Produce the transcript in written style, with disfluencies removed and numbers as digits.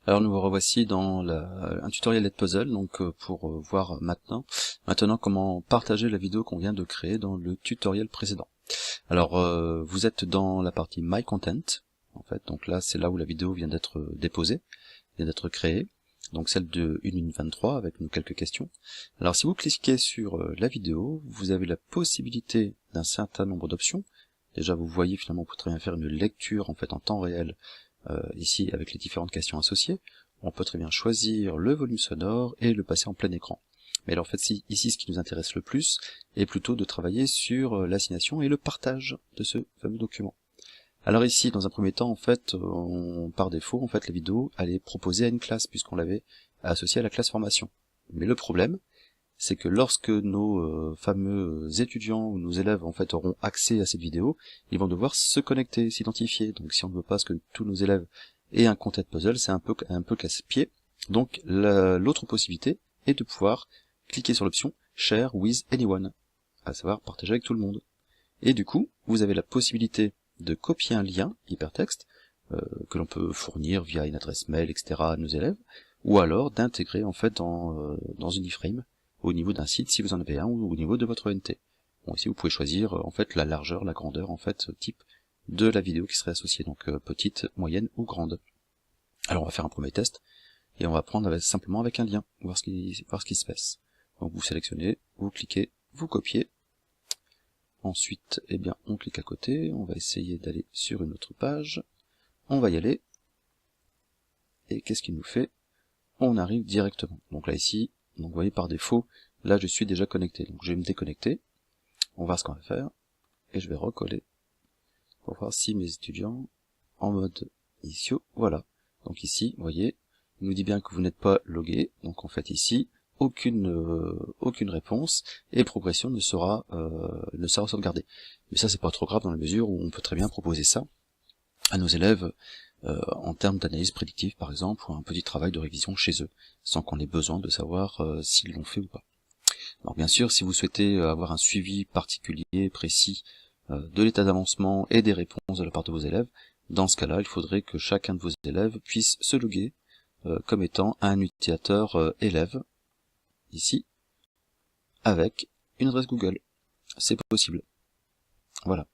Alors nous revoici dans un tutoriel Edpuzzle, donc pour voir maintenant comment partager la vidéo qu'on vient de créer dans le tutoriel précédent. Alors vous êtes dans la partie My Content, en fait, donc là c'est là où la vidéo vient d'être déposée, vient d'être créée, donc celle de 1 minute 23 avec quelques questions. Alors si vous cliquez sur la vidéo, vous avez la possibilité d'un certain nombre d'options. Déjà vous voyez finalement vous pouvez très bien faire une lecture en fait en temps réel ici avec les différentes questions associées. On peut très bien choisir le volume sonore et le passer en plein écran. Mais alors en fait ici ce qui nous intéresse le plus est plutôt de travailler sur l'assignation et le partage de ce fameux document. Alors ici dans un premier temps en fait par défaut en fait la vidéo elle est proposée à une classe puisqu'on l'avait associée à la classe formation. Mais le problème c'est que lorsque nos fameux étudiants ou nos élèves en fait auront accès à cette vidéo, ils vont devoir se connecter, s'identifier. Donc si on ne veut pas que tous nos élèves aient un compte Edpuzzle, c'est un peu casse-pied. Donc l'autre possibilité est de pouvoir cliquer sur l'option Share with anyone, à savoir partager avec tout le monde. Et du coup, vous avez la possibilité de copier un lien hypertexte que l'on peut fournir via une adresse mail, etc. à nos élèves, ou alors d'intégrer en fait dans une iframe au niveau d'un site si vous en avez un ou au niveau de votre ENT. Bon, ici vous pouvez choisir en fait la largeur, la grandeur en fait type de la vidéo qui serait associée, donc petite, moyenne ou grande. Alors on va faire un premier test et on va prendre simplement avec un lien, voir ce qui se passe. Donc vous sélectionnez, vous cliquez, vous copiez. Ensuite, eh bien, on clique à côté, on va essayer d'aller sur une autre page, on va y aller, et qu'est-ce qu'il nous fait? On arrive directement. Donc là ici, donc vous voyez par défaut, là je suis déjà connecté, donc je vais me déconnecter, on va voir ce qu'on va faire, et je vais recoller, pour voir si mes étudiants, en mode initio, voilà. Donc ici, vous voyez, il nous dit bien que vous n'êtes pas logué, donc en fait ici, aucune réponse, et progression ne sera sauvegardée. Mais ça c'est pas trop grave dans la mesure où on peut très bien proposer ça à nos élèves en termes d'analyse prédictive par exemple, ou un petit travail de révision chez eux, sans qu'on ait besoin de savoir s'ils l'ont fait ou pas. Alors bien sûr, si vous souhaitez avoir un suivi particulier, précis, de l'état d'avancement et des réponses de la part de vos élèves, dans ce cas-là, il faudrait que chacun de vos élèves puisse se loguer comme étant un utilisateur élève, ici, avec une adresse Google. C'est possible. Voilà.